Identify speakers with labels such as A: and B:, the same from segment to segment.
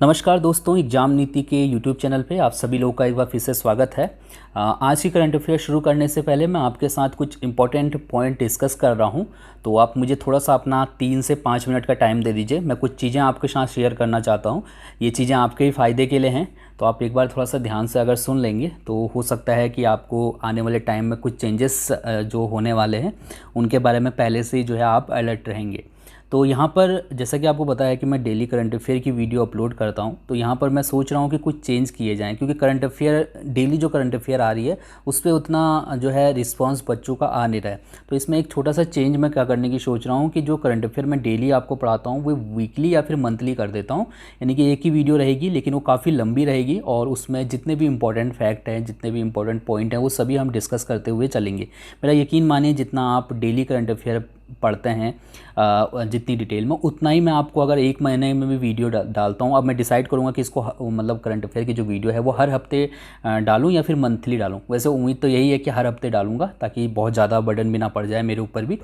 A: नमस्कार दोस्तों, एग्जाम नीति के यूट्यूब चैनल पे आप सभी लोगों का एक बार फिर से स्वागत है। आज की करंट अफेयर शुरू करने से पहले मैं आपके साथ कुछ इंपॉर्टेंट पॉइंट डिस्कस कर रहा हूं, तो आप मुझे थोड़ा सा अपना 3 से 5 मिनट का टाइम दे दीजिए। मैं कुछ चीज़ें आपके साथ शेयर करना चाहता हूं। ये चीज़ें आपके ही फ़ायदे के लिए हैं, तो आप एक बार थोड़ा सा ध्यान से अगर सुन लेंगे तो हो सकता है कि आपको आने वाले टाइम में कुछ चेंजेस जो होने वाले हैं उनके बारे में पहले से ही जो है आप अलर्ट रहेंगे। तो यहाँ पर जैसा कि आपको पता है कि मैं डेली करंट अफेयर की वीडियो अपलोड करता हूँ, तो यहाँ पर मैं सोच रहा हूँ कि कुछ चेंज किए जाएँ, क्योंकि करंट अफेयर डेली जो करंट अफेयर आ रही है उस पर उतना जो है रिस्पांस बच्चों का आ नहीं रहा है। तो इसमें एक छोटा सा चेंज मैं क्या करने की सोच रहा हूँ कि जो करंट अफेयर मैं डेली आपको पढ़ाता हूँ वो वीकली या फिर मंथली कर देता हूँ। यानी कि एक ही वीडियो रहेगी, लेकिन वो काफ़ी लंबी रहेगी और उसमें जितने भी इंपॉर्टेंट फैक्ट हैं, जितने भी इंपॉर्टेंट पॉइंट हैं, वो सभी हम डिस्कस करते हुए चलेंगे। मेरा यकीन मानिए, जितना आप डेली करंट अफेयर पढ़ते हैं जितनी डिटेल में, उतना ही मैं आपको अगर एक महीने में भी वीडियो डालता हूँ। अब मैं डिसाइड करूँगा कि इसको मतलब करंट अफेयर की जो वीडियो है वो हर हफ्ते डालूँ या फिर मंथली डालूँ। वैसे उम्मीद तो यही है कि हर हफ्ते डालूँगा, ताकि बहुत ज़्यादा बर्डन भी ना पड़ जाए मेरे ऊपर भी।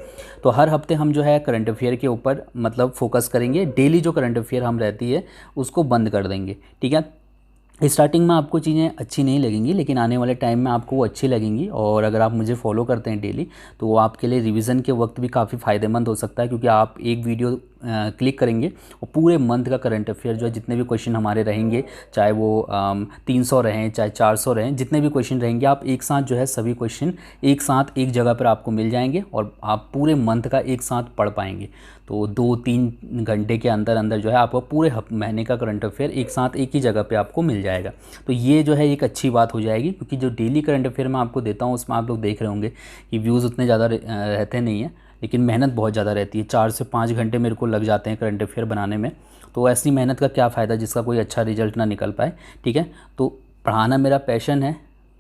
A: तो हर हफ्ते हम जो है करंट अफेयर के ऊपर मतलब फोकस करेंगे। डेली जो करंट अफेयर हम रहती है उसको बंद कर देंगे, ठीक है। स्टार्टिंग में आपको चीज़ें अच्छी नहीं लगेंगी, लेकिन आने वाले टाइम में आपको वो अच्छी लगेंगी। और अगर आप मुझे फॉलो करते हैं डेली, तो वो आपके लिए रिवीजन के वक्त भी काफ़ी फ़ायदेमंद हो सकता है, क्योंकि आप एक वीडियो क्लिक करेंगे और पूरे मंथ का करंट अफेयर जो है, जितने भी क्वेश्चन हमारे रहेंगे, चाहे वो 300 रहें चाहे 400 रहें, जितने भी क्वेश्चन रहेंगे, आप एक साथ जो है सभी क्वेश्चन एक साथ एक जगह पर आपको मिल जाएंगे और आप पूरे मंथ का एक साथ पढ़ पाएंगे। तो 2-3 घंटे के अंदर अंदर जो है आपको पूरे महीने का करंट अफेयर एक साथ एक ही जगह पे आपको मिल जाएगा। तो ये जो है एक अच्छी बात हो जाएगी, क्योंकि जो डेली करंट अफेयर मैं आपको देता हूँ उसमें आप लोग देख रहे होंगे कि व्यूज़ उतने ज़्यादा रहते नहीं हैं, लेकिन मेहनत बहुत ज़्यादा रहती है। 4 से 5 घंटे मेरे को लग जाते हैं करंट अफेयर बनाने में। तो ऐसी मेहनत का क्या फ़ायदा जिसका कोई अच्छा रिजल्ट ना निकल पाए, ठीक है। तो पढ़ाना मेरा पैशन है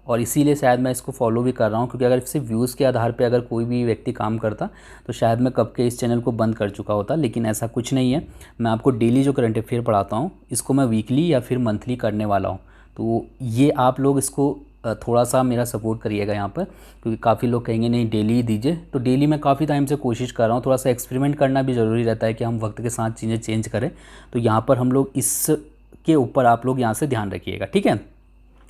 A: और इसीलिए शायद मैं इसको फॉलो भी कर रहा हूँ, क्योंकि अगर सिर्फ व्यूज़ के आधार पे अगर कोई भी व्यक्ति काम करता तो शायद मैं कब के इस चैनल को बंद कर चुका होता। लेकिन ऐसा कुछ नहीं है। मैं आपको डेली जो करंट अफेयर पढ़ाता हूँ इसको मैं वीकली या फिर मंथली करने वाला हूँ। तो ये आप लोग इसको थोड़ा सा मेरा सपोर्ट करिएगा यहाँ पर, क्योंकि काफ़ी लोग कहेंगे नहीं डेली ही दीजिए। तो डेली मैं काफ़ी टाइम से कोशिश कर रहा हूँ। थोड़ा सा एक्सपेरिमेंट करना भी ज़रूरी रहता है कि हम वक्त के साथ चीज़ें चेंज करें। तो यहाँ पर हम लोग इसके ऊपर आप लोग यहाँ से ध्यान रखिएगा, ठीक है।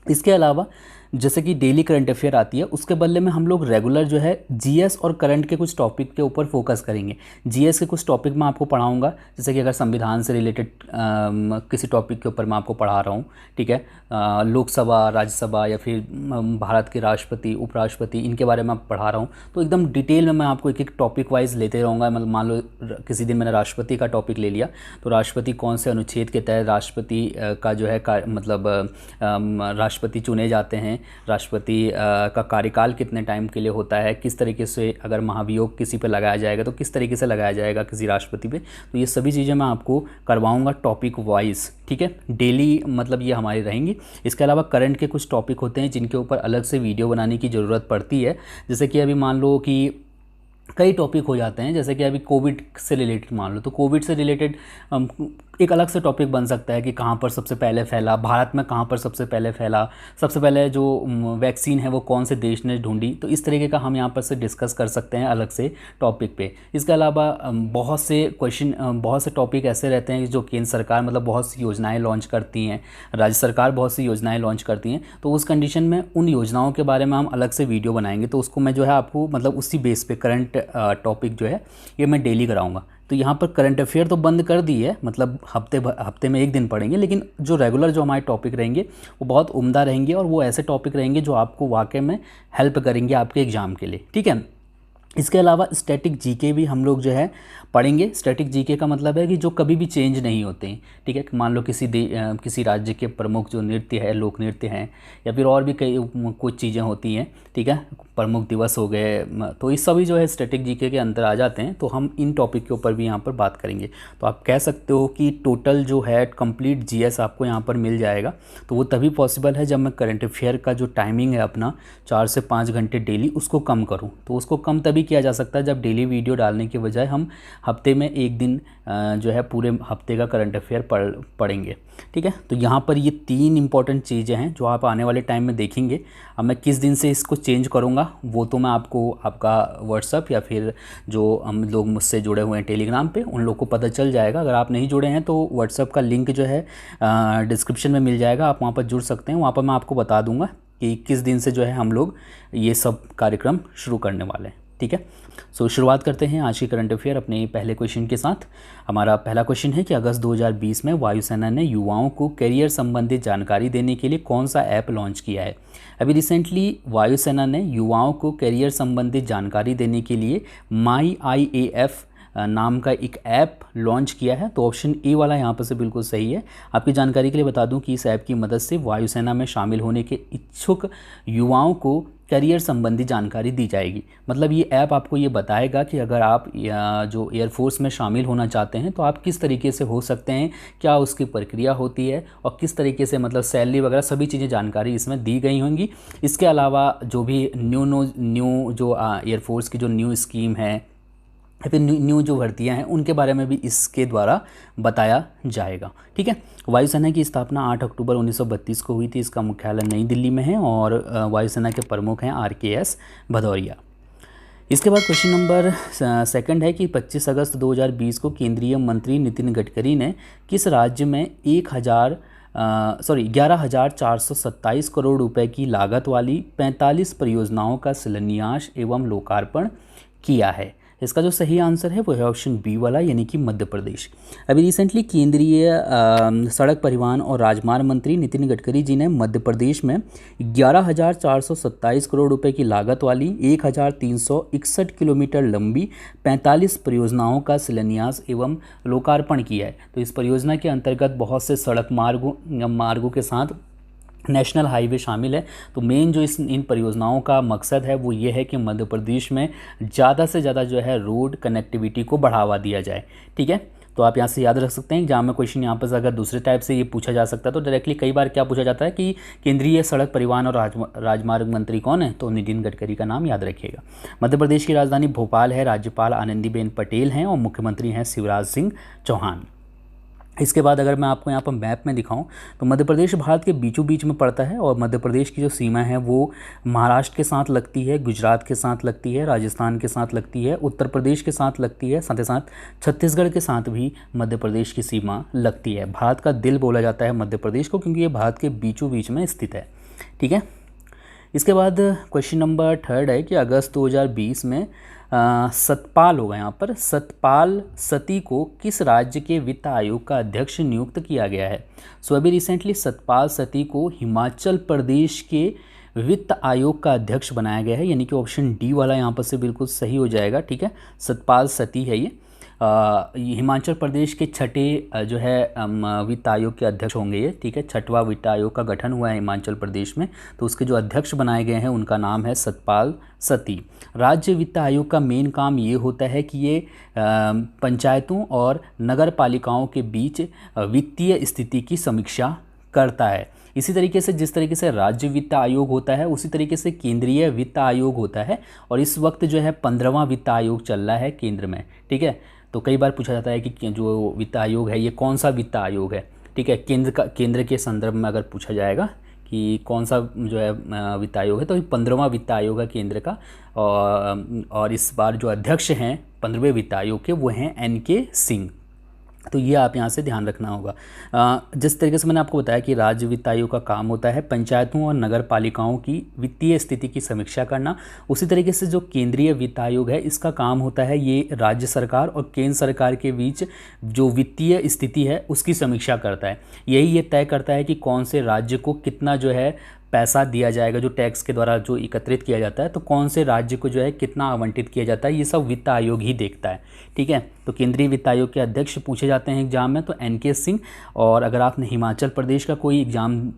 A: इसके अलावा जैसे कि डेली करंट अफेयर आती है, उसके बदले में हम लोग रेगुलर जो है जीएस और करंट के कुछ टॉपिक के ऊपर फोकस करेंगे। जीएस के कुछ टॉपिक मैं आपको पढ़ाऊंगा, जैसे कि अगर संविधान से रिलेटेड किसी टॉपिक के ऊपर मैं आपको पढ़ा रहा हूँ, ठीक है। लोकसभा, राज्यसभा या फिर भारत के राष्ट्रपति, उपराष्ट्रपति, इनके बारे में आप पढ़ा रहा हूँ, तो एकदम डिटेल में मैं आपको एक एक टॉपिक वाइज लेते रहूँगा। मतलब मान लो किसी दिन मैंने राष्ट्रपति का टॉपिक ले लिया, तो राष्ट्रपति कौन से अनुच्छेद के तहत राष्ट्रपति का जो है मतलब राष्ट्रपति चुने जाते हैं, राष्ट्रपति का कार्यकाल कितने टाइम के लिए होता है, किस तरीके से अगर महाभियोग किसी पे लगाया जाएगा तो किस तरीके से लगाया जाएगा किसी राष्ट्रपति पे। तो ये सभी चीज़ें मैं आपको करवाऊंगा टॉपिक वाइज, ठीक है। डेली मतलब ये हमारी रहेंगी। इसके अलावा करंट के कुछ टॉपिक होते हैं जिनके ऊपर अलग से वीडियो बनाने की ज़रूरत पड़ती है। जैसे कि अभी मान लो कि कई टॉपिक हो जाते हैं, जैसे कि अभी कोविड से रिलेटेड मान लो, तो कोविड से रिलेटेड एक अलग से टॉपिक बन सकता है कि कहाँ पर सबसे पहले फैला, भारत में कहाँ पर सबसे पहले फैला, सबसे पहले जो वैक्सीन है वो कौन से देश ने ढूंढी। तो इस तरीके का हम यहाँ पर से डिस्कस कर सकते हैं अलग से टॉपिक पे। इसके अलावा बहुत से क्वेश्चन, बहुत से टॉपिक ऐसे रहते हैं जो केंद्र सरकार मतलब बहुत सी योजनाएँ लॉन्च करती हैं, राज्य सरकार बहुत सी योजनाएँ लॉन्च करती हैं। तो उस कंडीशन में उन योजनाओं के बारे में हम अलग से वीडियो बनाएंगे। तो उसको मैं जो है आपको मतलब उसी बेस पे करंट टॉपिक जो है ये मैं डेली कराऊंगा। तो यहाँ पर करंट अफेयर तो बंद कर दी है, मतलब हफ्ते में एक दिन पढ़ेंगे, लेकिन जो रेगुलर जो हमारे टॉपिक रहेंगे वो बहुत उम्दा रहेंगे और वो ऐसे टॉपिक रहेंगे जो आपको वाकई में हेल्प करेंगे आपके एग्ज़ाम के लिए, ठीक है। इसके अलावा स्टैटिक जीके भी हम लोग जो है पढ़ेंगे। स्टैटिक जीके का मतलब है कि जो कभी भी चेंज नहीं होते हैं, ठीक है। मान लो किसी राज्य के प्रमुख जो नृत्य है, लोक नृत्य हैं, या फिर और भी कई कुछ चीज़ें होती हैं, ठीक है, प्रमुख दिवस हो गए, तो ये सभी जो है स्टैटिक जीके के अंदर आ जाते हैं। तो हम इन टॉपिक के ऊपर भी यहाँ पर बात करेंगे। तो आप कह सकते हो कि टोटल जो है कंप्लीट जीएस आपको यहाँ पर मिल जाएगा। तो वो तभी पॉसिबल है जब मैं करंट अफेयर का जो टाइमिंग है अपना 4 से 5 घंटे डेली उसको कम करूँ। तो उसको कम तभी तभी किया जा सकता है जब डेली वीडियो डालने के बजाय हम हफ्ते में एक दिन जो है पूरे हफ्ते का करंट अफेयर पढ़ेंगे। ठीक है, तो यहाँ पर ये 3 इंपॉर्टेंट चीज़ें हैं जो आप आने वाले टाइम में देखेंगे। अब मैं किस दिन से इसको चेंज करूँगा वो तो मैं आपको आपका व्हाट्सअप या फिर जो हम लोग मुझसे जुड़े हुए हैं टेलीग्राम पे उन लोग को पता चल जाएगा। अगर आप नहीं जुड़े हैं तो व्हाट्सअप का लिंक जो है डिस्क्रिप्शन में मिल जाएगा, आप वहाँ पर जुड़ सकते हैं। वहाँ पर मैं आपको बता दूँगा कि किस दिन से जो है हम लोग ये सब कार्यक्रम शुरू करने वाले हैं। ठीक है, सो शुरुआत करते हैं आज की करंट अफेयर अपने पहले क्वेश्चन के साथ। हमारा पहला क्वेश्चन है कि अगस्त 2020 में वायुसेना ने युवाओं को करियर संबंधित जानकारी देने के लिए कौन सा ऐप लॉन्च किया है। अभी रिसेंटली वायुसेना ने युवाओं को करियर संबंधित जानकारी देने के लिए माई IAF नाम का एक ऐप लॉन्च किया है। तो ऑप्शन ए वाला यहाँ पर से बिल्कुल सही है। आपकी जानकारी के लिए बता दूं कि इस ऐप की मदद से वायुसेना में शामिल होने के इच्छुक युवाओं को करियर संबंधी जानकारी दी जाएगी। मतलब ये ऐप आपको ये बताएगा कि अगर आप जो एयरफोर्स में शामिल होना चाहते हैं तो आप किस तरीके से हो सकते हैं, क्या उसकी प्रक्रिया होती है और किस तरीके से मतलब सैलरी वगैरह सभी चीज़ें जानकारी इसमें दी गई होंगी। इसके अलावा जो भी न्यू जो एयरफोर्स की जो न्यू स्कीम है या फिर न्यू जो भर्तियां हैं उनके बारे में भी इसके द्वारा बताया जाएगा। ठीक है, वायुसेना की स्थापना 8 अक्टूबर 1932 को हुई थी। इसका मुख्यालय नई दिल्ली में है और वायुसेना के प्रमुख हैं RKS भदौरिया। इसके बाद क्वेश्चन नंबर सेकंड है कि 25 अगस्त 2020 को केंद्रीय मंत्री नितिन गडकरी ने किस राज्य में 11,427 करोड़ रुपए की लागत वाली 45 परियोजनाओं का शिलान्यास एवं लोकार्पण किया है। इसका जो सही आंसर है वो है ऑप्शन बी वाला, यानी कि मध्य प्रदेश। अभी रिसेंटली केंद्रीय सड़क परिवहन और राजमार्ग मंत्री नितिन गडकरी जी ने मध्य प्रदेश में 11,427 करोड़ रुपए की लागत वाली 1,361 किलोमीटर लंबी 45 परियोजनाओं का शिलान्यास एवं लोकार्पण किया है। तो इस परियोजना के अंतर्गत बहुत से सड़क मार्गों के साथ नेशनल हाईवे शामिल है। तो मेन जो इन परियोजनाओं का मकसद है वो ये है कि मध्य प्रदेश में ज़्यादा से ज़्यादा जो है रोड कनेक्टिविटी को बढ़ावा दिया जाए। ठीक है, तो आप यहाँ से याद रख सकते हैं। एग्जाम में क्वेश्चन यहाँ पर अगर दूसरे टाइप से ये पूछा जा सकता है तो डायरेक्टली कई बार क्या पूछा जाता है कि केंद्रीय सड़क परिवहन और राजमार्ग मंत्री कौन है, तो नितिन गडकरी का नाम याद रखिएगा। मध्य प्रदेश की राजधानी भोपाल है, राज्यपाल आनंदीबेन पटेल हैं और मुख्यमंत्री हैं शिवराज सिंह चौहान। इसके बाद अगर मैं आपको यहाँ पर मैप में दिखाऊं तो मध्य प्रदेश भारत के बीचों बीच में पड़ता है और मध्य प्रदेश की जो सीमा है वो महाराष्ट्र के साथ लगती है, गुजरात के साथ लगती है, राजस्थान के साथ लगती है, उत्तर प्रदेश के साथ लगती है, साथ ही साथ छत्तीसगढ़ के साथ भी मध्य प्रदेश की सीमा लगती है। भारत का दिल बोला जाता है मध्य प्रदेश को क्योंकि ये भारत के बीचों बीच में स्थित है। ठीक है, इसके बाद क्वेश्चन नंबर थर्ड है कि अगस्त 2020 में सतपाल होगा यहाँ पर, सतपाल सती को किस राज्य के वित्त आयोग का अध्यक्ष नियुक्त किया गया है। सो अभी रिसेंटली सतपाल सती को हिमाचल प्रदेश के वित्त आयोग का अध्यक्ष बनाया गया है, यानी कि ऑप्शन डी वाला यहाँ पर से बिल्कुल सही हो जाएगा। ठीक है, सतपाल सती है ये हिमाचल प्रदेश के छठे जो है वित्त आयोग के अध्यक्ष होंगे ये। ठीक है, छठवां वित्त आयोग का गठन हुआ है हिमाचल प्रदेश में, तो उसके जो अध्यक्ष बनाए गए हैं उनका नाम है सतपाल सती। राज्य वित्त आयोग का मेन काम ये होता है कि ये पंचायतों और नगर पालिकाओं के बीच वित्तीय स्थिति की समीक्षा करता है। इसी तरीके से जिस तरीके से राज्य वित्त आयोग होता है उसी तरीके से केंद्रीय वित्त आयोग होता है और इस वक्त जो है 15वां वित्त आयोग चल रहा है केंद्र में। ठीक है, तो कई बार पूछा जाता है कि जो वित्त आयोग है ये कौन सा वित्त आयोग है। ठीक है, केंद्र के संदर्भ में अगर पूछा जाएगा कि कौन सा जो है वित्त आयोग है तो 15वां वित्त आयोग है केंद्र का और इस बार जो अध्यक्ष हैं 15वें वित्त आयोग के वो हैं NK सिंह। तो ये आप यहाँ से ध्यान रखना होगा। जिस तरीके से मैंने आपको बताया कि राज्य वित्त आयोग का काम होता है पंचायतों और नगर पालिकाओं की वित्तीय स्थिति की समीक्षा करना, उसी तरीके से जो केंद्रीय वित्त आयोग है इसका काम होता है ये राज्य सरकार और केंद्र सरकार के बीच जो वित्तीय स्थिति है उसकी समीक्षा करता है। यही ये तय करता है कि कौन से राज्य को कितना जो है पैसा दिया जाएगा, जो टैक्स के द्वारा जो एकत्रित किया जाता है, तो कौन से राज्य को जो है कितना आवंटित किया जाता है, ये सब वित्त आयोग ही देखता है। ठीक है, तो केंद्रीय वित्त आयोग के अध्यक्ष पूछे जाते हैं एग्जाम में तो NK सिंह। और अगर आपने हिमाचल प्रदेश का कोई एग्ज़ाम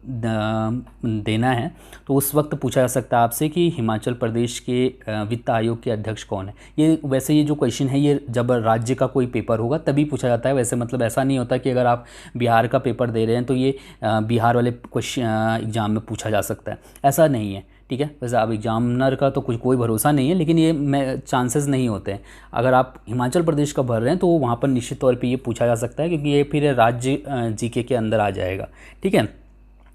A: देना है तो उस वक्त पूछा जा सकता है आपसे कि हिमाचल प्रदेश के वित्त आयोग के अध्यक्ष कौन है। ये वैसे ये जो क्वेश्चन है ये जब राज्य का कोई पेपर होगा तभी पूछा जाता है। वैसे मतलब ऐसा नहीं होता कि अगर आप बिहार का पेपर दे रहे हैं तो ये बिहार वाले क्वेश्चन एग्ज़ाम में पूछा जा सकता है, ऐसा नहीं है। ठीक है। वैसे अब एग्जामिनर का तो कुछ कोई भरोसा नहीं है, लेकिन ये चांसेस नहीं होते हैं। अगर आप हिमाचल प्रदेश का भर रहे हैं तो वहाँ पर निश्चित तौर पे ये पूछा जा सकता है, क्योंकि ये फिर राज्य जीके के अंदर आ जाएगा, ठीक है।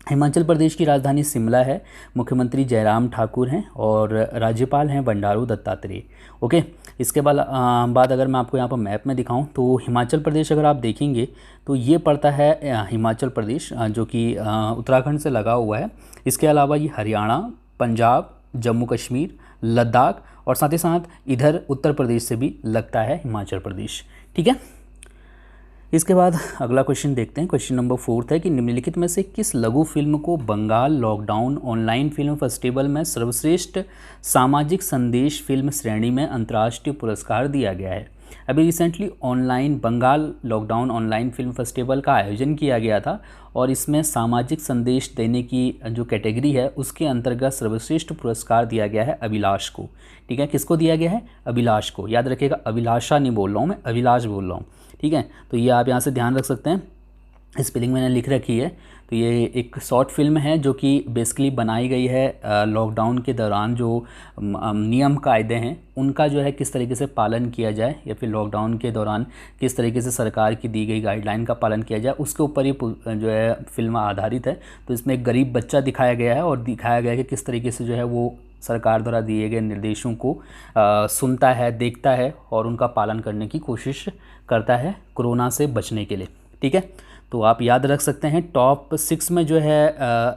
A: हिमाचल प्रदेश की राजधानी शिमला है, मुख्यमंत्री जयराम ठाकुर हैं और राज्यपाल हैं बंडारू दत्तात्रेय। ओके, इसके बाद अगर मैं आपको यहाँ पर मैप में दिखाऊं तो हिमाचल प्रदेश अगर आप देखेंगे तो ये पड़ता है हिमाचल प्रदेश, जो कि उत्तराखंड से लगा हुआ है। इसके अलावा ये हरियाणा, पंजाब, जम्मू कश्मीर, लद्दाख और साथ ही साथ इधर उत्तर प्रदेश से भी लगता है हिमाचल प्रदेश, ठीक है। इसके बाद अगला क्वेश्चन देखते हैं। क्वेश्चन नंबर 4 है कि निम्नलिखित में से किस लघु फिल्म को Bengal lockdown online film festival में सर्वश्रेष्ठ सामाजिक संदेश फिल्म श्रेणी में अंतर्राष्ट्रीय पुरस्कार दिया गया है। अभी recently Bengal lockdown online film festival का आयोजन किया गया था और इसमें सामाजिक संदेश देने की जो कैटेगरी है उसके अंतर्गत सर्वश्रेष्ठ पुरस्कार दिया गया है अभिलाष को, ठीक है। किसको दिया गया है? अभिलाष को। याद रखिएगा, अभिलाषा नहीं बोल रहा हूँ मैं, अभिलाष बोल रहा हूँ, ठीक है। तो ये आप यहाँ से ध्यान रख सकते हैं, स्पेलिंग मैंने लिख रखी है। तो ये एक शॉर्ट फिल्म है जो कि बेसिकली बनाई गई है लॉकडाउन के दौरान जो नियम कायदे हैं उनका जो है किस तरीके से पालन किया जाए, या फिर लॉकडाउन के दौरान किस तरीके से सरकार की दी गई गाइडलाइन का पालन किया जाए, उसके ऊपर ये जो है फिल्म आधारित है। तो इसमें एक गरीब बच्चा दिखाया गया है और दिखाया गया है कि किस तरीके से जो है वो सरकार द्वारा दिए गए निर्देशों को सुनता है, देखता है और उनका पालन करने की कोशिश करता है कोरोना से बचने के लिए, ठीक है। तो आप याद रख सकते हैं टॉप 6 में जो है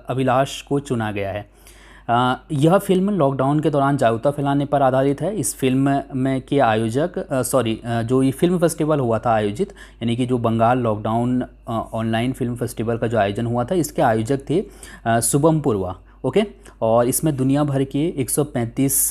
A: अभिलाष को चुना गया है। यह फिल्म लॉकडाउन के दौरान जागरूकता फैलाने पर आधारित है। इस फिल्म में के आयोजक जो ये फिल्म फेस्टिवल हुआ था आयोजित, यानी कि जो Bengal lockdown online film festival का जो आयोजन हुआ था, इसके आयोजक थे शुभम पुरवा, ओके। और इसमें दुनिया भर के 135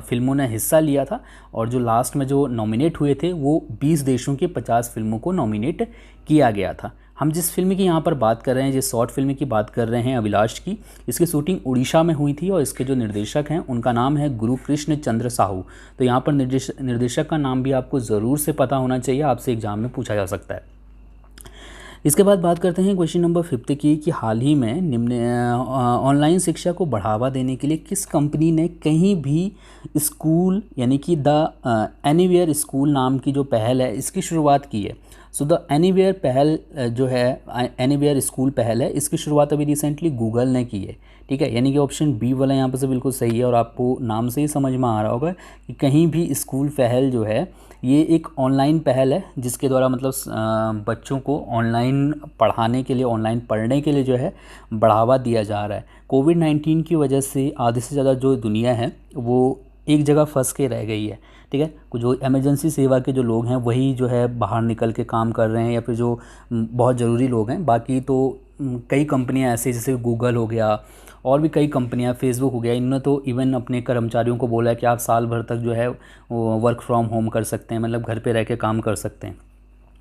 A: फिल्मों ने हिस्सा लिया था और जो लास्ट में जो नॉमिनेट हुए थे वो 20 देशों की 50 फिल्मों को नॉमिनेट किया गया था। हम जिस फिल्म की यहाँ पर बात कर रहे हैं, जिस शॉर्ट फिल्म की बात कर रहे हैं अभिलाष की, इसकी शूटिंग उड़ीसा में हुई थी और इसके जो निर्देशक हैं उनका नाम है गुरु कृष्ण चंद्र साहू। तो यहाँ पर निर्देशक का नाम भी आपको ज़रूर से पता होना चाहिए, आपसे एग्जाम में पूछा जा सकता है। इसके बाद बात करते हैं क्वेश्चन नंबर 5 की कि हाल ही में ऑनलाइन शिक्षा को बढ़ावा देने के लिए किस कंपनी ने कहीं भी स्कूल यानी कि द एनीवेयर स्कूल नाम की जो पहल है इसकी शुरुआत की है। सो द एनीवेयर पहल जो है, एनीवेयर स्कूल पहल है, इसकी शुरुआत अभी रिसेंटली गूगल ने की है, ठीक है। यानी कि ऑप्शन बी वाला यहाँ पर से बिल्कुल सही है और आपको नाम से ही समझ में आ रहा होगा कि कहीं भी स्कूल पहल जो है ये एक ऑनलाइन पहल है जिसके द्वारा मतलब बच्चों को ऑनलाइन पढ़ाने के लिए, ऑनलाइन पढ़ने के लिए जो है बढ़ावा दिया जा रहा है। कोविड-19 की वजह से आधे से ज़्यादा जो दुनिया है वो एक जगह फंस के रह गई है, ठीक है। कुछ जो इमरजेंसी सेवा के जो लोग हैं वही जो है बाहर निकल के काम कर रहे हैं या फिर जो बहुत ज़रूरी लोग हैं। बाकी तो कई कंपनियां ऐसे जैसे गूगल हो गया और भी कई कंपनियां, फेसबुक हो गया, इन्होंने तो इवन अपने कर्मचारियों को बोला है कि आप साल भर तक जो है वो वर्क फ्रॉम होम कर सकते हैं, मतलब घर पे रह के काम कर सकते हैं।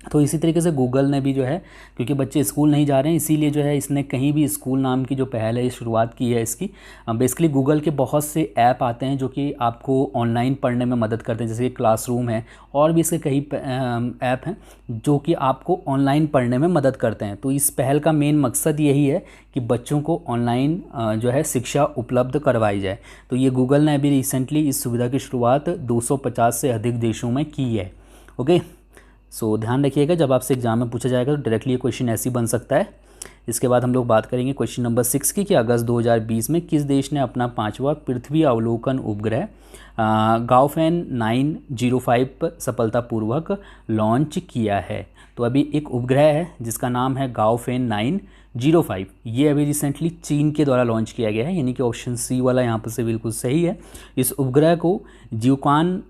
A: तो इसी तरीके से गूगल ने भी जो है, क्योंकि बच्चे स्कूल नहीं जा रहे हैं इसीलिए जो है इसने कहीं भी स्कूल नाम की जो पहल है शुरुआत की है इसकी। बेसिकली गूगल के बहुत से ऐप आते हैं जो कि आपको ऑनलाइन पढ़ने में मदद करते हैं, जैसे कि क्लासरूम है और भी इसके कई ऐप हैं जो कि आपको ऑनलाइन पढ़ने में मदद करते हैं। तो इस पहल का मेन मकसद यही है कि बच्चों को ऑनलाइन जो है शिक्षा उपलब्ध करवाई जाए। तो ये गूगल ने अभी रिसेंटली इस सुविधा की शुरुआत 250 से अधिक देशों में की है, ओके। सो ध्यान रखिएगा, जब आपसे एग्जाम में पूछा जाएगा तो डायरेक्टली ये क्वेश्चन ऐसे ही बन सकता है। इसके बाद हम लोग बात करेंगे क्वेश्चन नंबर 6 की कि अगस्त 2020 में किस देश ने अपना 5वां पृथ्वी अवलोकन उपग्रह गाओफेन 905 सफलतापूर्वक लॉन्च किया है। तो अभी एक उपग्रह है जिसका नाम है गाओफेन 905, ये अभी रिसेंटली चीन के द्वारा लॉन्च किया गया है, यानी कि ऑप्शन सी वाला यहाँ पर से बिल्कुल सही है। इस उपग्रह को जियोक्वान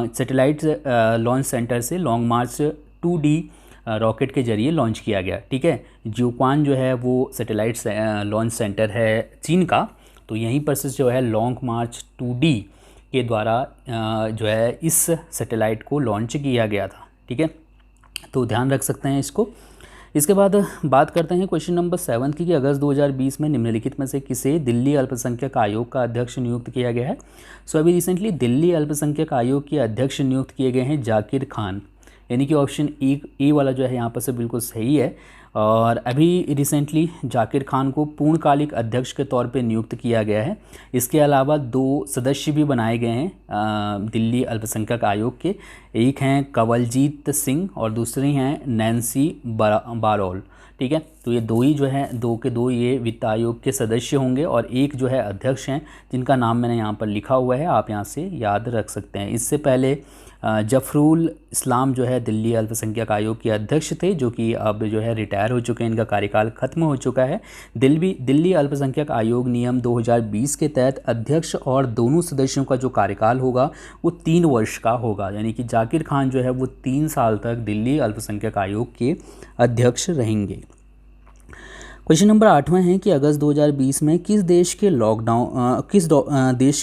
A: सैटेलाइट लॉन्च सेंटर से लॉन्ग मार्च 2D रॉकेट के जरिए लॉन्च किया गया, ठीक है। जियोक्वान जो है वो सैटेलाइट लॉन्च सेंटर है चीन का, तो यहीं पर से जो है लॉन्ग मार्च 2D के द्वारा जो है इस सैटेलाइट को लॉन्च किया गया था, ठीक है। तो ध्यान रख सकते हैं इसको। इसके बाद बात करते हैं क्वेश्चन नंबर 7 की कि अगस्त 2020 में निम्नलिखित में से किसे दिल्ली अल्पसंख्यक आयोग का अध्यक्ष नियुक्त किया गया है। सो अभी रिसेंटली दिल्ली अल्पसंख्यक आयोग के अध्यक्ष नियुक्त किए गए हैं जाकिर खान, यानी कि ऑप्शन ए वाला जो है यहाँ पर से बिल्कुल सही है। और अभी रिसेंटली जाकिर खान को पूर्णकालिक अध्यक्ष के तौर पे नियुक्त किया गया है। इसके अलावा 2 सदस्य भी बनाए गए हैं दिल्ली अल्पसंख्यक आयोग के। एक हैं कंवलजीत सिंह और दूसरी हैं नैन्सी बारोल। ठीक है, तो ये 2 ही जो है 2 के 2 ये वित्त आयोग के सदस्य होंगे और एक जो है अध्यक्ष हैं, जिनका नाम मैंने यहाँ पर लिखा हुआ है, आप यहाँ से याद रख सकते हैं। इससे पहले जफरुल इस्लाम जो है दिल्ली अल्पसंख्यक आयोग के अध्यक्ष थे, जो कि अब जो है रिटायर हो चुके हैं, इनका कार्यकाल खत्म हो चुका है। दिल्ली अल्पसंख्यक आयोग नियम 2020 के तहत अध्यक्ष और दोनों सदस्यों का जो कार्यकाल होगा वो 3 वर्ष का होगा, यानी कि जाकिर खान जो है वो 3 साल तक दिल्ली अल्पसंख्यक आयोग के अध्यक्ष रहेंगे। क्वेश्चन नंबर 8वां है कि अगस्त 2020 में किस देश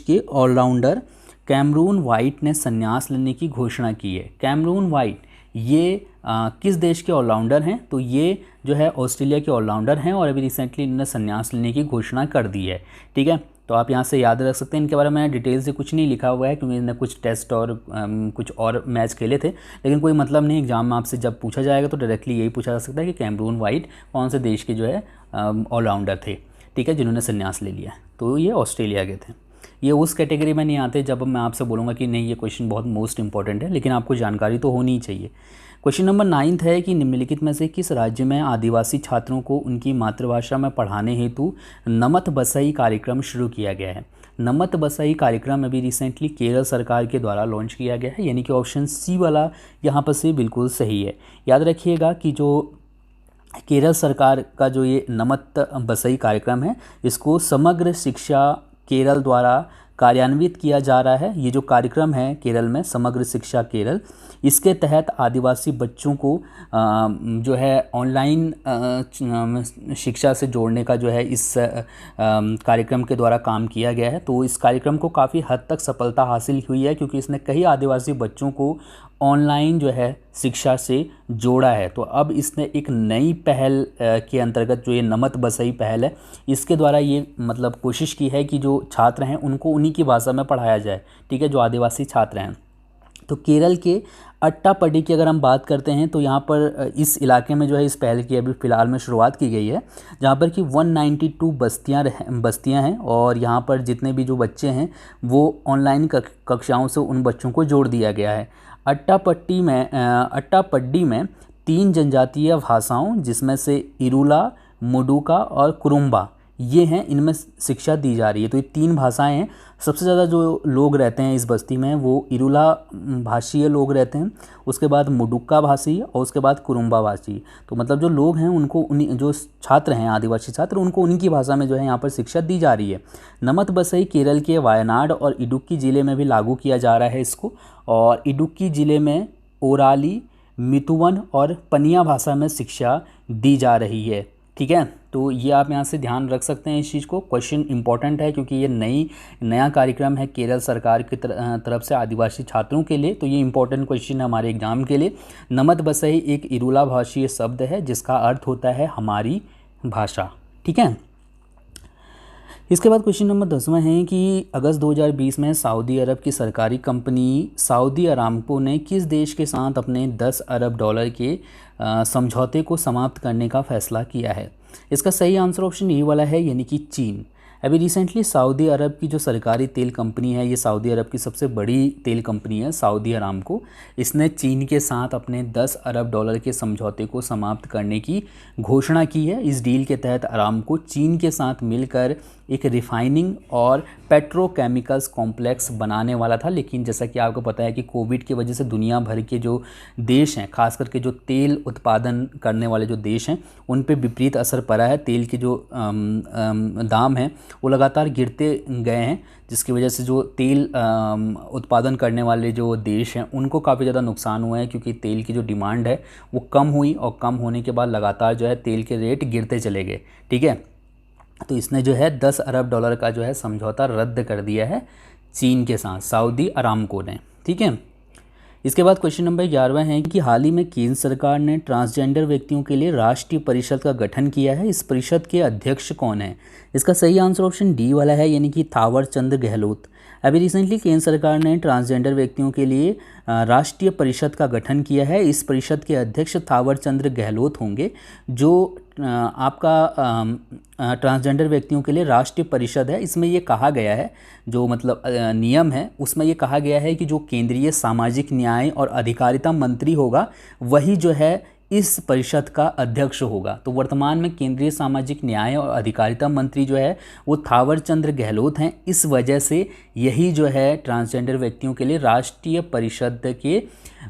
A: के ऑलराउंडर कैमरून वाइट ने संन्यास लेने की घोषणा की है। कैमरून वाइट ये किस देश के ऑलराउंडर हैं? तो ये जो है ऑस्ट्रेलिया के ऑलराउंडर हैं और अभी रिसेंटली इन्होंने संन्यास लेने की घोषणा कर दी है। ठीक है, तो आप यहाँ से याद रख सकते हैं। इनके बारे में डिटेल से कुछ नहीं लिखा हुआ है क्योंकि इन्होंने कुछ टेस्ट और कुछ और मैच खेले थे, लेकिन कोई मतलब नहीं, एग्जाम में आपसे जब पूछा जाएगा तो डायरेक्टली यही पूछा जा सकता है कि कैमरून वाइट कौन से देश के जो है ऑलराउंडर थे, ठीक है, जिन्होंने संन्यास ले लिया। तो ये ऑस्ट्रेलिया के थे। ये उस कैटेगरी में नहीं आते जब मैं आपसे बोलूँगा कि नहीं ये क्वेश्चन बहुत मोस्ट इंपॉर्टेंट है, लेकिन आपको जानकारी तो होनी ही चाहिए। क्वेश्चन नंबर 9 है कि निम्नलिखित में से किस राज्य में आदिवासी छात्रों को उनकी मातृभाषा में पढ़ाने हेतु नमत बसई कार्यक्रम शुरू किया गया है? नमत बसई कार्यक्रम अभी रिसेंटली केरल सरकार के द्वारा लॉन्च किया गया है, यानी कि ऑप्शन सी वाला यहाँ पर से बिल्कुल सही है। याद रखिएगा कि जो केरल सरकार का जो ये नमत बसई कार्यक्रम है, इसको समग्र शिक्षा केरल द्वारा कार्यान्वित किया जा रहा है। ये जो कार्यक्रम है केरल में, समग्र शिक्षा केरल, इसके तहत आदिवासी बच्चों को जो है ऑनलाइन शिक्षा से जोड़ने का जो है इस कार्यक्रम के द्वारा काम किया गया है। तो इस कार्यक्रम को काफ़ी हद तक सफलता हासिल हुई है क्योंकि इसने कई आदिवासी बच्चों को ऑनलाइन जो है शिक्षा से जोड़ा है। तो अब इसने एक नई पहल के अंतर्गत जो ये नमत बसई पहल है, इसके द्वारा ये मतलब कोशिश की है कि जो छात्र हैं उनको उन्हीं की भाषा में पढ़ाया जाए, ठीक है, जो आदिवासी छात्र हैं। तो केरल के अट्टापडी की अगर हम बात करते हैं तो यहाँ पर इस इलाके में जो है इस पहल की अभी फ़िलहाल में शुरुआत की गई है, जहाँ पर कि 192 बस्तियाँ हैं और यहाँ पर जितने भी जो बच्चे हैं वो ऑनलाइन कक्षाओं से उन बच्चों को जोड़ दिया गया है। अट्टापडी में 3 जनजातीय भाषाओं जिसमें से इरूला, मुडुका और कुरुम्बा ये हैं, इनमें शिक्षा दी जा रही है। तो ये 3 भाषाएं हैं। सबसे ज़्यादा जो लोग रहते हैं इस बस्ती में वो इरूला भाषीय लोग रहते हैं, उसके बाद मुडुक्का भाषी और उसके बाद कुरुम्बा भाषी। तो मतलब जो लोग हैं उनको उन्हीं जो छात्र हैं आदिवासी छात्र उनको उन्हीं की भाषा में जो है यहाँ पर शिक्षा दी जा रही है। नमत बसई केरल के वायनाड और इडुक्की ज़िले में भी लागू किया जा रहा है इसको, और इडुक्की ज़िले में ओराली, मितुवन और पनिया भाषा में शिक्षा दी जा रही है। ठीक है, तो ये आप यहाँ से ध्यान रख सकते हैं इस चीज़ को। क्वेश्चन इंपॉर्टेंट है क्योंकि ये नया कार्यक्रम है केरल सरकार की तरफ से आदिवासी छात्रों के लिए, तो ये इंपॉर्टेंट क्वेश्चन है हमारे एग्जाम के लिए। नमत बसई एक इरूला भाषीय शब्द है जिसका अर्थ होता है हमारी भाषा। ठीक है, इसके बाद क्वेश्चन नंबर 10वां है कि अगस्त 2020 में सऊदी अरब की सरकारी कंपनी सऊदी अरामको ने किस देश के साथ अपने 10 अरब डॉलर के समझौते को समाप्त करने का फैसला किया है? इसका सही आंसर ऑप्शन ए वाला है, यानी कि चीन। अभी रिसेंटली सऊदी अरब की जो सरकारी तेल कंपनी है, ये सऊदी अरब की सबसे बड़ी तेल कंपनी है सऊदी अरामको, इसने चीन के साथ अपने 10 अरब डॉलर के समझौते को समाप्त करने की घोषणा की है। इस डील के तहत अरामको चीन के साथ मिलकर एक रिफाइनिंग और पेट्रोकेमिकल्स कॉम्प्लेक्स बनाने वाला था, लेकिन जैसा कि आपको पता है कि कोविड की वजह से दुनिया भर के जो देश हैं, खास करके जो तेल उत्पादन करने वाले जो देश हैं, उन पे विपरीत असर पड़ा है। तेल के जो दाम हैं वो लगातार गिरते गए हैं, जिसकी वजह से जो तेल उत्पादन करने वाले जो देश हैं उनको काफ़ी ज़्यादा नुकसान हुआ है क्योंकि तेल की जो डिमांड है वो कम हुई और कम होने के बाद लगातार जो है तेल के रेट गिरते चले गए। ठीक है, तो इसने जो है 10 अरब डॉलर का जो है समझौता रद्द कर दिया है चीन के साथ, सऊदी अरामको ने। ठीक है, इसके बाद क्वेश्चन नंबर 11वां है कि हाल ही में केंद्र सरकार ने ट्रांसजेंडर व्यक्तियों के लिए राष्ट्रीय परिषद का गठन किया है। इस परिषद के अध्यक्ष कौन है? इसका सही आंसर ऑप्शन डी वाला है, यानी कि थावर चंद गहलोत। अभी रिसेंटली केंद्र सरकार ने ट्रांसजेंडर व्यक्तियों के लिए राष्ट्रीय परिषद का गठन किया है। इस परिषद के अध्यक्ष थावर चंद गहलोत होंगे। जो आपका ट्रांसजेंडर व्यक्तियों के लिए राष्ट्रीय परिषद है, इसमें ये कहा गया है, जो मतलब नियम है उसमें ये कहा गया है कि जो केंद्रीय सामाजिक न्याय और अधिकारिता मंत्री होगा वही जो है इस परिषद का अध्यक्ष होगा। तो वर्तमान में केंद्रीय सामाजिक न्याय और अधिकारिता मंत्री जो है वो थावर चंद गहलोत हैं। इस वजह से यही जो है ट्रांसजेंडर व्यक्तियों के लिए राष्ट्रीय परिषद के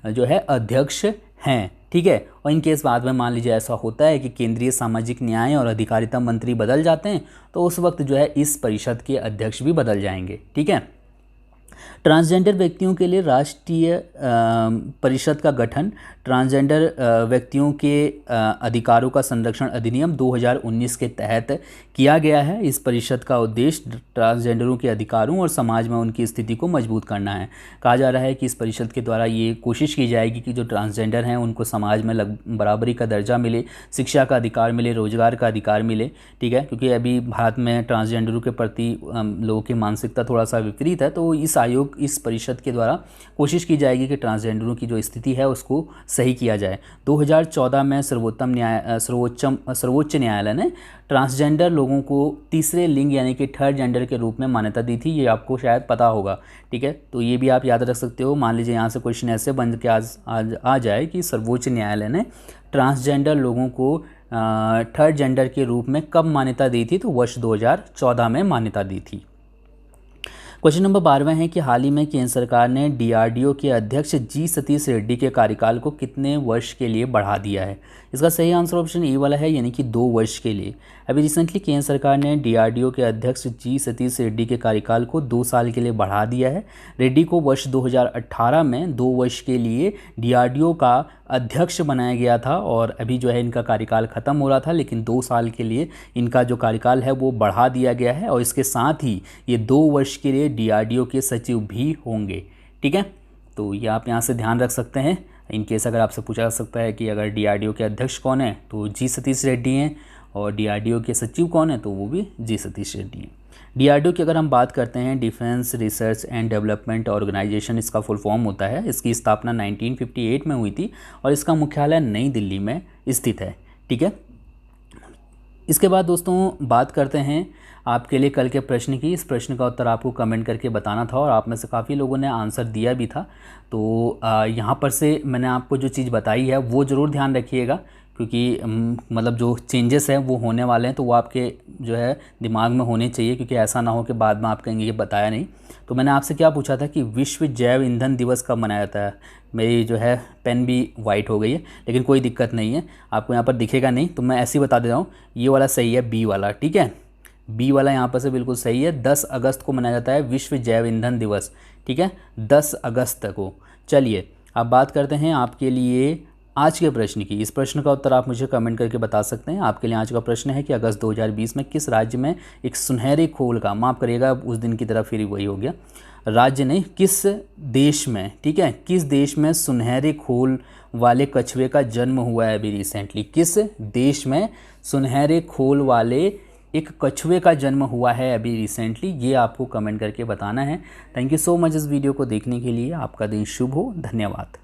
A: जो है अध्यक्ष हैं, ठीक है। और इनकेस बाद में मान लीजिए ऐसा होता है कि केंद्रीय सामाजिक न्याय और अधिकारिता मंत्री बदल जाते हैं तो उस वक्त जो है इस परिषद के अध्यक्ष भी बदल जाएंगे, ठीक है। ट्रांसजेंडर व्यक्तियों के लिए राष्ट्रीय परिषद का गठन ट्रांसजेंडर व्यक्तियों के अधिकारों का संरक्षण अधिनियम 2019 के तहत किया गया है। इस परिषद का उद्देश्य ट्रांसजेंडरों के अधिकारों और समाज में उनकी स्थिति को मजबूत करना है। कहा जा रहा है कि इस परिषद के द्वारा ये कोशिश की जाएगी कि जो ट्रांसजेंडर हैं उनको समाज में बराबरी का दर्जा मिले, शिक्षा का अधिकार मिले, रोजगार का अधिकार मिले, ठीक है। क्योंकि अभी भारत में ट्रांसजेंडरों के प्रति लोगों की मानसिकता थोड़ा सा विपरीत है, तो इस परिषद के द्वारा कोशिश की जाएगी कि ट्रांसजेंडरों की जो स्थिति है उसको सही किया जाए। 2014 में सर्वोच्च न्यायालय ने ट्रांसजेंडर लोगों को तीसरे लिंग यानी कि थर्ड जेंडर के रूप में मान्यता दी थी। ये आपको शायद पता होगा, ठीक है। तो ये भी आप याद रख सकते हो। मान लीजिए यहाँ से क्वेश्चन ऐसे बन के आज आ जाए कि सर्वोच्च न्यायालय ने ट्रांसजेंडर लोगों को थर्ड जेंडर के रूप में कब मान्यता दी थी, तो वर्ष 2014 में मान्यता दी थी। क्वेश्चन नंबर 12 है कि हाल ही में केंद्र सरकार ने DRDO के अध्यक्ष जी सतीश रेड्डी के कार्यकाल को कितने वर्ष के लिए बढ़ा दिया है। इसका सही आंसर ऑप्शन ए वाला है, यानी कि 2 वर्ष के लिए। अभी रिसेंटली केंद्र सरकार ने DRDO के अध्यक्ष जी सतीश रेड्डी के कार्यकाल को 2 साल के लिए बढ़ा दिया है। रेड्डी को वर्ष 2018 में 2 वर्ष के लिए DRDO का अध्यक्ष बनाया गया था और अभी जो है इनका कार्यकाल ख़त्म हो रहा था, लेकिन 2 साल के लिए इनका जो कार्यकाल है वो बढ़ा दिया गया है। और इसके साथ ही ये 2 वर्ष के लिए DRDO के सचिव भी होंगे, ठीक है। तो ये आप यहाँ से ध्यान रख सकते हैं। इनकेस अगर आपसे पूछा जा सकता है कि अगर DRDO के अध्यक्ष कौन है तो जी सतीश रेड्डी हैं, और DRDO के सचिव कौन है तो वो भी जी सतीश रेड्डी हैं। DRDO की अगर हम बात करते हैं, defence research and development organisation इसका फुल फॉर्म होता है। इसकी स्थापना 1958 में हुई थी और इसका मुख्यालय नई दिल्ली में स्थित है, ठीक है। इसके बाद दोस्तों बात करते हैं आपके लिए कल के प्रश्न की। इस प्रश्न का उत्तर आपको कमेंट करके बताना था और आप में से काफ़ी लोगों ने आंसर दिया भी था। तो यहाँ पर से मैंने आपको जो चीज़ बताई है वो ज़रूर ध्यान रखिएगा, क्योंकि मतलब जो चेंजेस हैं वो होने वाले हैं, तो वो आपके जो है दिमाग में होने चाहिए, क्योंकि ऐसा ना हो कि बाद में आप कहेंगे ये बताया नहीं। तो मैंने आपसे क्या पूछा था कि विश्व जैव ईंधन दिवस कब मनाया जाता है। मेरी जो है पेन भी वाइट हो गई है, लेकिन कोई दिक्कत नहीं है, आपको यहाँ पर दिखेगा नहीं तो मैं ऐसे ही बता दे रहा हूँ। ये वाला सही है, बी वाला, ठीक है। बी वाला यहाँ पर से बिल्कुल सही है। 10 अगस्त को मनाया जाता है विश्व जैव ईंधन दिवस, ठीक है, 10 अगस्त को। चलिए अब बात करते हैं आपके लिए आज के प्रश्न की। इस प्रश्न का उत्तर आप मुझे कमेंट करके बता सकते हैं। आपके लिए आज का प्रश्न है कि अगस्त 2020 में किस राज्य में एक सुनहरे खोल का, माफ़ करिएगा उस दिन की तरह फिर वही हो गया, राज्य नहीं, किस देश में, ठीक है, किस देश में सुनहरे खोल वाले कछुए का जन्म हुआ है अभी रिसेंटली। किस देश में सुनहरे खोल वाले एक कछुए का जन्म हुआ है अभी रिसेंटली, ये आपको कमेंट करके बताना है। थैंक यू सो मच इस वीडियो को देखने के लिए। आपका दिन शुभ हो। धन्यवाद।